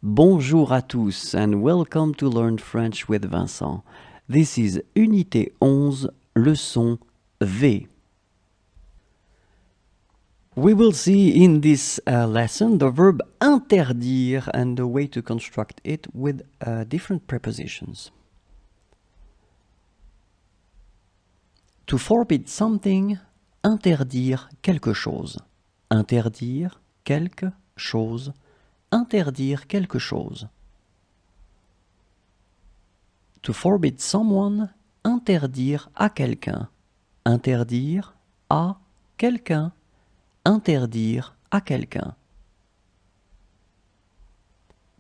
Bonjour à tous and welcome to Learn French with Vincent. This is Unité 11, leçon V. We will see in this lesson the verb interdire and the way to construct it with different prepositions. To forbid something, interdire quelque chose. Interdire quelque chose. Interdire quelque chose. To forbid someone, interdire à quelqu'un. Interdire à quelqu'un. Interdire à quelqu'un.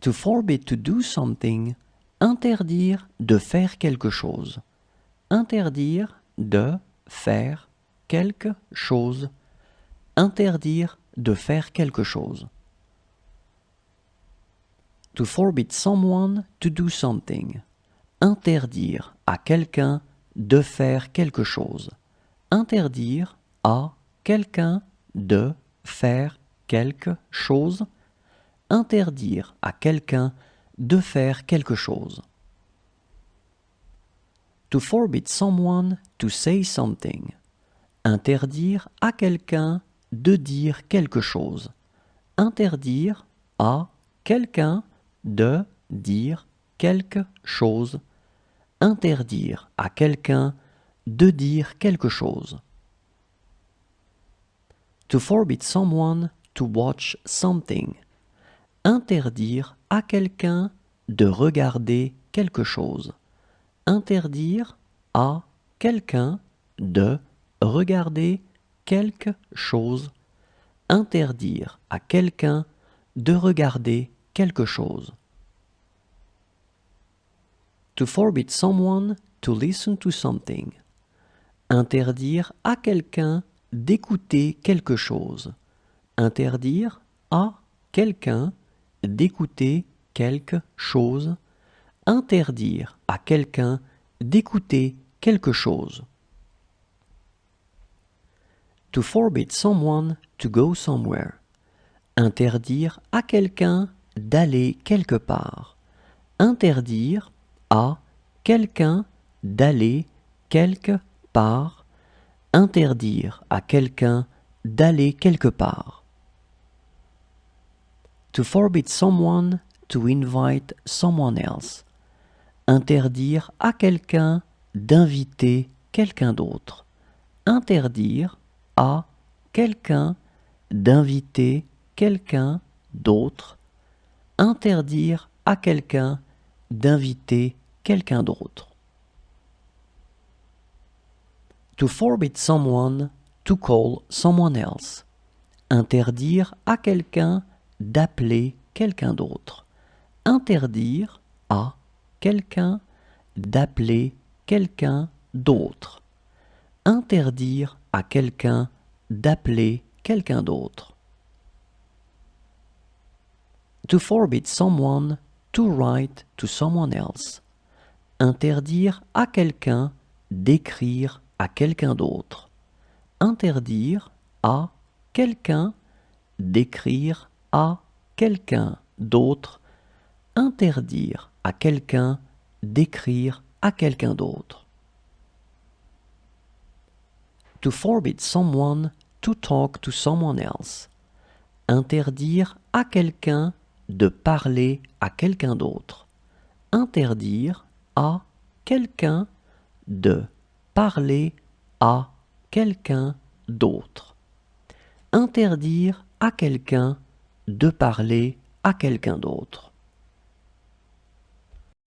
To forbid to do something, interdire de faire quelque chose. Interdire de faire quelque chose. Interdire de faire quelque chose. To forbid someone to do something. Interdire à quelqu'un de faire quelque chose. Interdire à quelqu'un de faire quelque chose. Interdire à quelqu'un de faire quelque chose. To forbid someone to say something. Interdire à quelqu'un de dire quelque chose. Interdire à quelqu'un de dire quelque chose. Interdire à quelqu'un de dire quelque chose. To forbid someone to watch something. Interdire à quelqu'un de regarder quelque chose. Interdire à quelqu'un de regarder quelque chose. Interdire à quelqu'un de regarder quelque chose. To forbid someone to listen to something. Interdire à quelqu'un d'écouter quelque chose. Interdire à quelqu'un d'écouter quelque chose. Interdire à quelqu'un d'écouter quelque chose. To forbid someone to go somewhere. Interdire à quelqu'un d'aller quelque part. Interdire à quelqu'un d'aller quelque part. Interdire à quelqu'un d'aller quelque part. To forbid someone to invite someone else. Interdire à quelqu'un d'inviter quelqu'un d'autre. Interdire à quelqu'un d'inviter quelqu'un d'autre. Interdire à quelqu'un d'inviter quelqu'un d'autre. To forbid someone to call someone else. Interdire à quelqu'un d'appeler quelqu'un d'autre. Interdire à quelqu'un d'appeler quelqu'un d'autre. Interdire à quelqu'un d'appeler quelqu'un d'autre. To forbid someone to write to someone else. Interdire à quelqu'un d'écrire à quelqu'un d'autre. Interdire à quelqu'un d'écrire à quelqu'un d'autre. Interdire à quelqu'un d'écrire à quelqu'un d'autre. To forbid someone to talk to someone else. Interdire à quelqu'un de parler à quelqu'un d'autre. Interdire à quelqu'un de parler à quelqu'un d'autre. Interdire à quelqu'un de parler à quelqu'un d'autre.